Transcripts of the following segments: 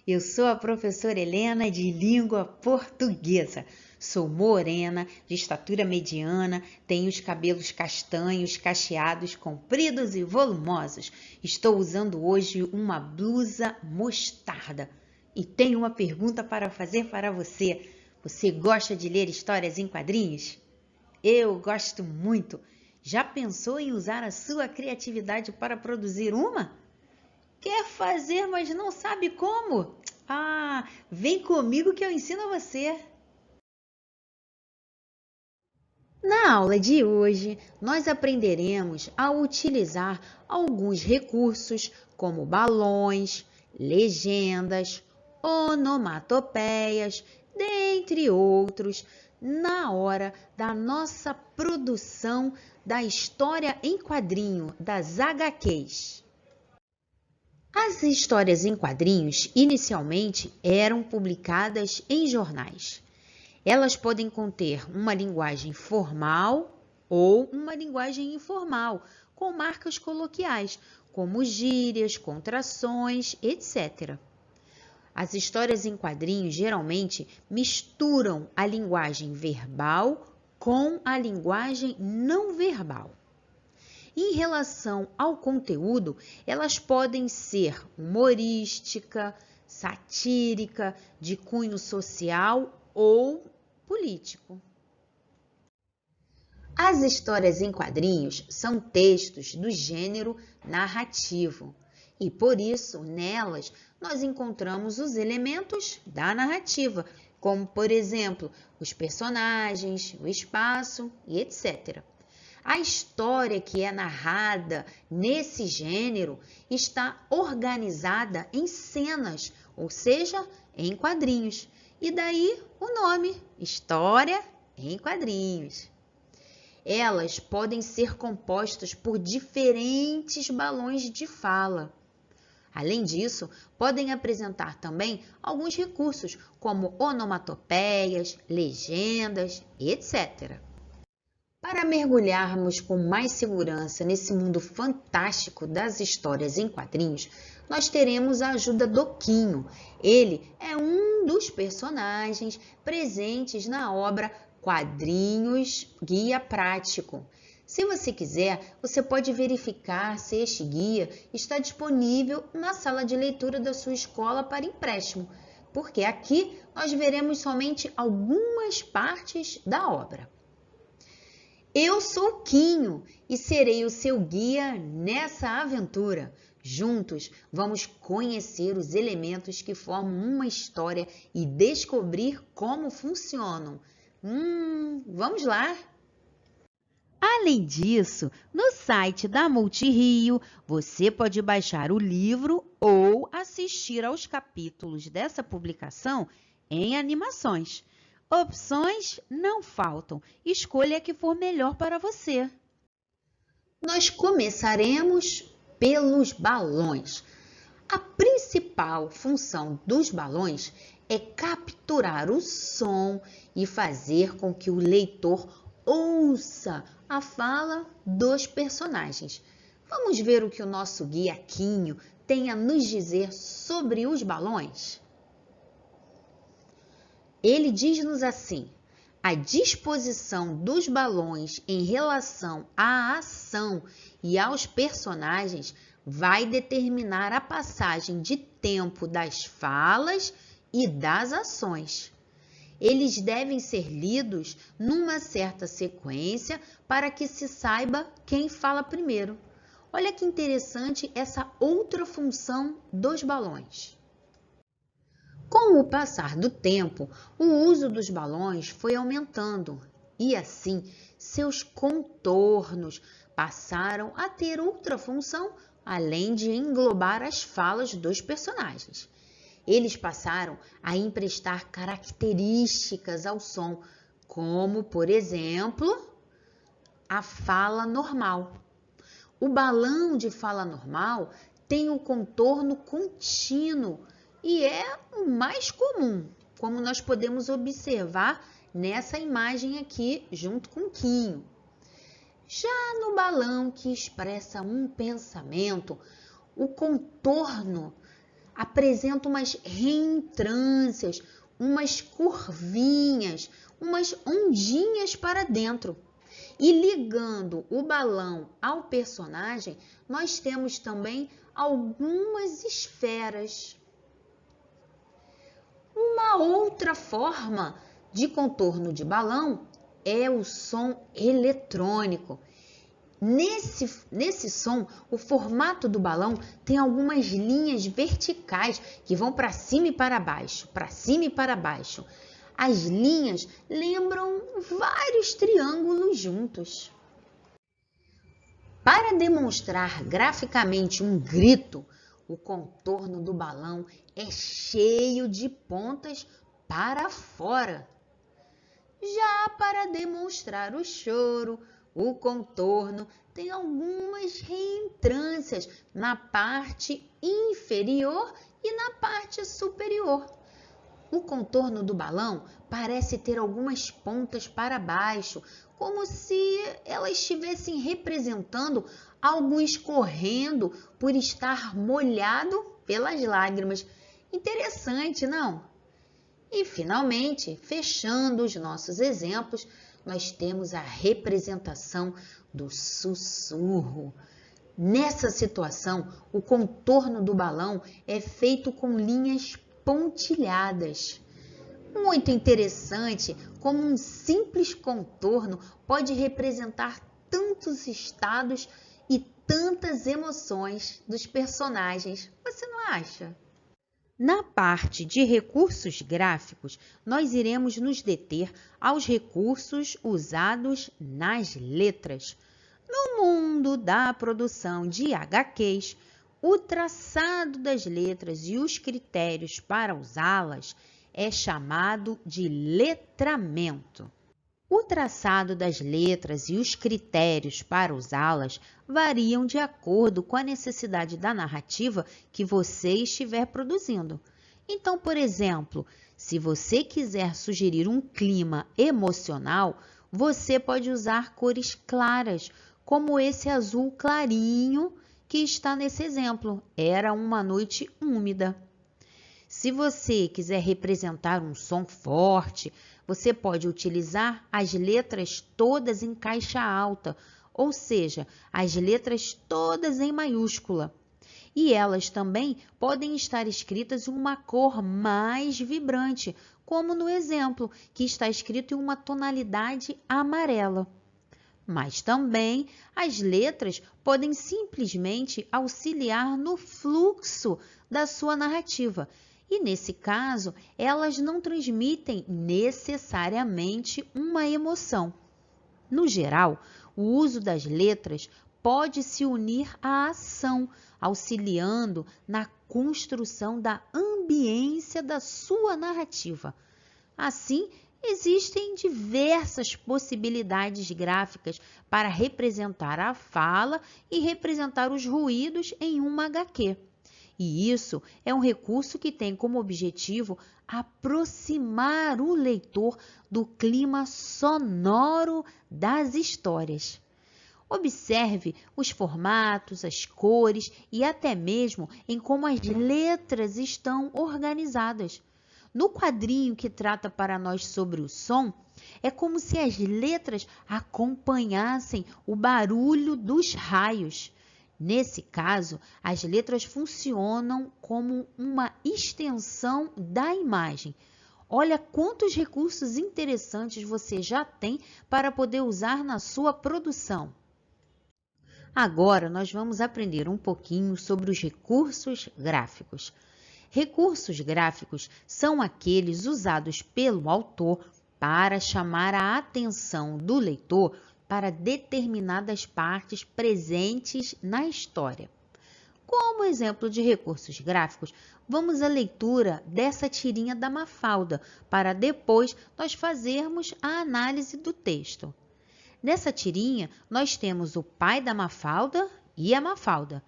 Eu sou a professora Helena de Língua Portuguesa. Sou morena, de estatura mediana, tenho os cabelos castanhos, cacheados, compridos e volumosos. Estou usando hoje uma blusa mostarda. E tenho uma pergunta para fazer para você. Você gosta de ler histórias em quadrinhos? Eu gosto muito. Já pensou em usar a sua criatividade para produzir uma? Quer fazer, mas não sabe como? Vem comigo que eu ensino você. Na aula de hoje, nós aprenderemos a utilizar alguns recursos como balões, legendas, onomatopeias, dentre outros, na hora da nossa produção da história em quadrinho das HQs. As histórias em quadrinhos inicialmente eram publicadas em jornais. Elas podem conter uma linguagem formal ou uma linguagem informal, com marcas coloquiais, como gírias, contrações, etc. As histórias em quadrinhos geralmente misturam a linguagem verbal com a linguagem não verbal. Em relação ao conteúdo, elas podem ser humorística, satírica, de cunho social ou político. As histórias em quadrinhos são textos do gênero narrativo e, por isso, nelas nós encontramos os elementos da narrativa, como, por exemplo, os personagens, o espaço e etc. A história que é narrada nesse gênero está organizada em cenas, ou seja, em quadrinhos. E daí o nome, História em Quadrinhos. Elas podem ser compostas por diferentes balões de fala. Além disso, podem apresentar também alguns recursos, como onomatopeias, legendas, etc. Para mergulharmos com mais segurança nesse mundo fantástico das histórias em quadrinhos, nós teremos a ajuda do Quinho. Ele é um dos personagens presentes na obra Quadrinhos Guia Prático. Se você quiser, você pode verificar se este guia está disponível na sala de leitura da sua escola para empréstimo, porque aqui nós veremos somente algumas partes da obra. Eu sou o Quinho e serei o seu guia nessa aventura. Juntos, vamos conhecer os elementos que formam uma história e descobrir como funcionam. Vamos lá! Além disso, no site da Multirio, você pode baixar o livro ou assistir aos capítulos dessa publicação em animações. Opções não faltam. Escolha a que for melhor para você. Nós começaremos pelos balões. A principal função dos balões é capturar o som e fazer com que o leitor ouça a fala dos personagens. Vamos ver o que o nosso guia Quinho tem a nos dizer sobre os balões? Ele diz-nos assim: a disposição dos balões em relação à ação e aos personagens vai determinar a passagem de tempo das falas e das ações. Eles devem ser lidos numa certa sequência para que se saiba quem fala primeiro. Olha que interessante essa outra função dos balões. Com o passar do tempo, o uso dos balões foi aumentando e, assim, seus contornos passaram a ter outra função além de englobar as falas dos personagens. Eles passaram a emprestar características ao som, como, por exemplo, a fala normal. O balão de fala normal tem um contorno contínuo e é o mais comum, como nós podemos observar nessa imagem aqui junto com o Quinho. Já no balão que expressa um pensamento, o contorno apresenta umas reentrâncias, umas curvinhas, umas ondinhas para dentro. E ligando o balão ao personagem, nós temos também algumas esferas. Uma outra forma de contorno de balão é o som eletrônico. Nesse som, o formato do balão tem algumas linhas verticais que vão para cima e para baixo, para cima e para baixo. As linhas lembram vários triângulos juntos. Para demonstrar graficamente um grito, o contorno do balão é cheio de pontas para fora. Já para demonstrar o choro, o contorno tem algumas reentrâncias na parte inferior e na parte superior. O contorno do balão parece ter algumas pontas para baixo, como se elas estivessem representando algo escorrendo por estar molhado pelas lágrimas. Interessante, não? E, finalmente, fechando os nossos exemplos, nós temos a representação do sussurro. Nessa situação, o contorno do balão é feito com linhas pontilhadas. Muito interessante como um simples contorno pode representar tantos estados e tantas emoções dos personagens. Você não acha? Na parte de recursos gráficos, nós iremos nos deter aos recursos usados nas letras. No mundo da produção de HQs, o traçado das letras e os critérios para usá-las é chamado de letramento. O traçado das letras e os critérios para usá-las variam de acordo com a necessidade da narrativa que você estiver produzindo. Então, por exemplo, se você quiser sugerir um clima emocional, você pode usar cores claras, como esse azul clarinho que está nesse exemplo. Era uma noite úmida. Se você quiser representar um som forte, você pode utilizar as letras todas em caixa alta, ou seja, as letras todas em maiúscula. E elas também podem estar escritas em uma cor mais vibrante, como no exemplo, que está escrito em uma tonalidade amarela. Mas também as letras podem simplesmente auxiliar no fluxo da sua narrativa. E, nesse caso, elas não transmitem necessariamente uma emoção. No geral, o uso das letras pode se unir à ação, auxiliando na construção da ambiência da sua narrativa. Assim, existem diversas possibilidades gráficas para representar a fala e representar os ruídos em uma HQ. E isso é um recurso que tem como objetivo aproximar o leitor do clima sonoro das histórias. Observe os formatos, as cores e até mesmo em como as letras estão organizadas. No quadrinho que trata para nós sobre o som, é como se as letras acompanhassem o barulho dos raios. Nesse caso, as letras funcionam como uma extensão da imagem. Olha quantos recursos interessantes você já tem para poder usar na sua produção. Agora, nós vamos aprender um pouquinho sobre os recursos gráficos. Recursos gráficos são aqueles usados pelo autor para chamar a atenção do leitor para determinadas partes presentes na história. Como exemplo de recursos gráficos, vamos à leitura dessa tirinha da Mafalda, para depois nós fazermos a análise do texto. Nessa tirinha, nós temos o pai da Mafalda e a Mafalda.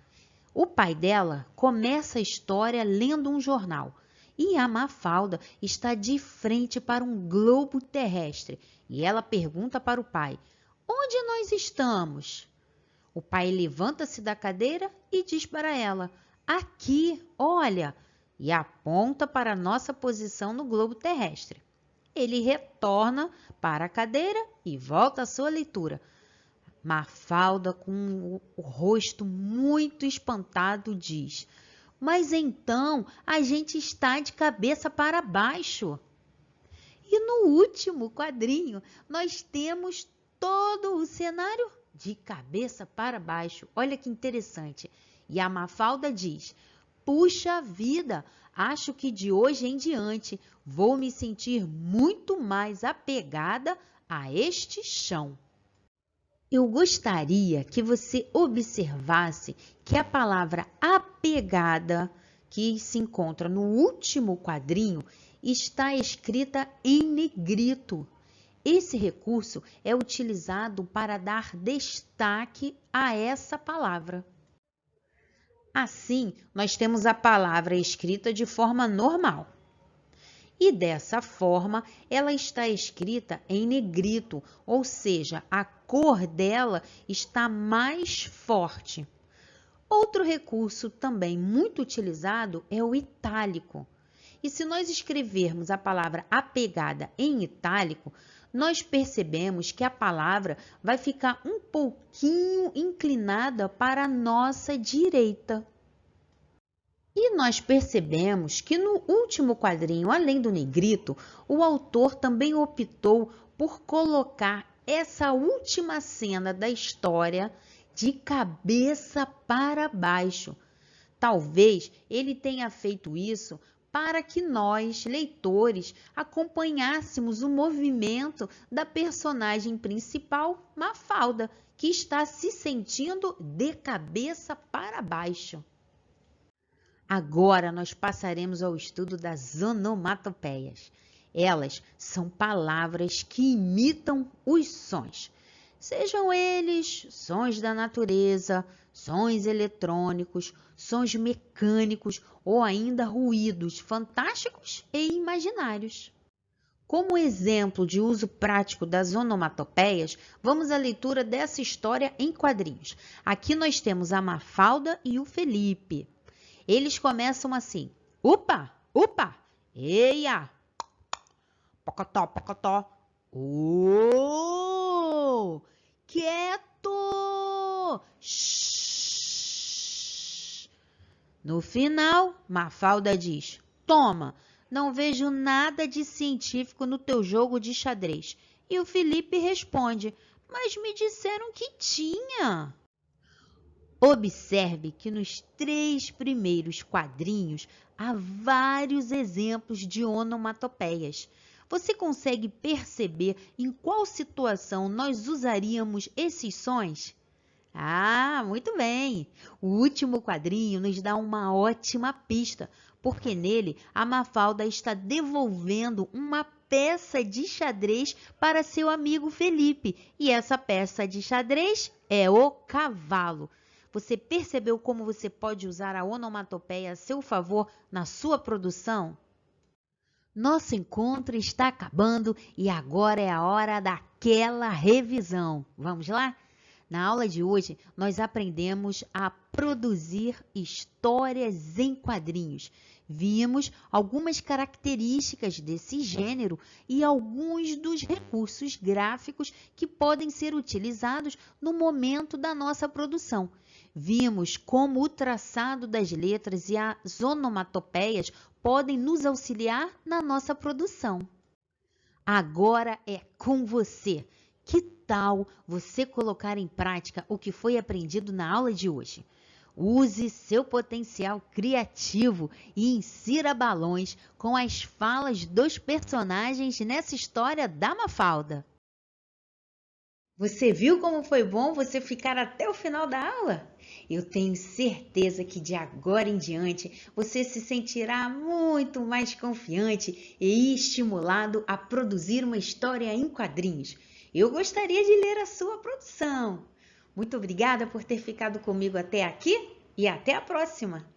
O pai dela começa a história lendo um jornal e a Mafalda está de frente para um globo terrestre e ela pergunta para o pai: "Onde nós estamos?" O pai levanta-se da cadeira e diz para ela: "Aqui, olha." e aponta para a nossa posição no globo terrestre. Ele retorna para a cadeira e volta à sua leitura. Mafalda, com o rosto muito espantado, diz: "Mas então a gente está de cabeça para baixo." E no último quadrinho, nós temos todo o cenário de cabeça para baixo. Olha que interessante. E a Mafalda diz: "Puxa vida, acho que de hoje em diante vou me sentir muito mais apegada a este chão." Eu gostaria que você observasse que a palavra apegada, que se encontra no último quadrinho, está escrita em negrito. Esse recurso é utilizado para dar destaque a essa palavra. Assim, nós temos a palavra escrita de forma normal. E dessa forma, ela está escrita em negrito, ou seja, a cor dela está mais forte. Outro recurso também muito utilizado é o itálico. E se nós escrevermos a palavra apegada em itálico, nós percebemos que a palavra vai ficar um pouquinho inclinada para a nossa direita. E nós percebemos que no último quadrinho, além do negrito, o autor também optou por colocar essa última cena da história de cabeça para baixo. Talvez ele tenha feito isso para que nós, leitores, acompanhássemos o movimento da personagem principal, Mafalda, que está se sentindo de cabeça para baixo. Agora nós passaremos ao estudo das onomatopeias. Elas são palavras que imitam os sons. Sejam eles sons da natureza, sons eletrônicos, sons mecânicos ou ainda ruídos fantásticos e imaginários. Como exemplo de uso prático das onomatopeias, vamos à leitura dessa história em quadrinhos. Aqui nós temos a Mafalda e o Felipe. Eles começam assim: "Upa, upa, eia, pocotó, pocotó, ô, quieto, shhh." No final, Mafalda diz: "Toma, não vejo nada de científico no teu jogo de xadrez." E o Felipe responde: "Mas me disseram que tinha." Observe que nos 3 primeiros quadrinhos há vários exemplos de onomatopeias. Você consegue perceber em qual situação nós usaríamos esses sons? Ah, muito bem! O último quadrinho nos dá uma ótima pista, porque nele a Mafalda está devolvendo uma peça de xadrez para seu amigo Felipe, e essa peça de xadrez é o cavalo. Você percebeu como você pode usar a onomatopeia a seu favor na sua produção? Nosso encontro está acabando e agora é a hora daquela revisão. Vamos lá? Na aula de hoje, nós aprendemos a produzir histórias em quadrinhos. Vimos algumas características desse gênero e alguns dos recursos gráficos que podem ser utilizados no momento da nossa produção. Vimos como o traçado das letras e as onomatopeias podem nos auxiliar na nossa produção. Agora é com você. Que tal você colocar em prática o que foi aprendido na aula de hoje? Use seu potencial criativo e insira balões com as falas dos personagens nessa história da Mafalda. Você viu como foi bom você ficar até o final da aula? Eu tenho certeza que de agora em diante você se sentirá muito mais confiante e estimulado a produzir uma história em quadrinhos. Eu gostaria de ler a sua produção. Muito obrigada por ter ficado comigo até aqui e até a próxima!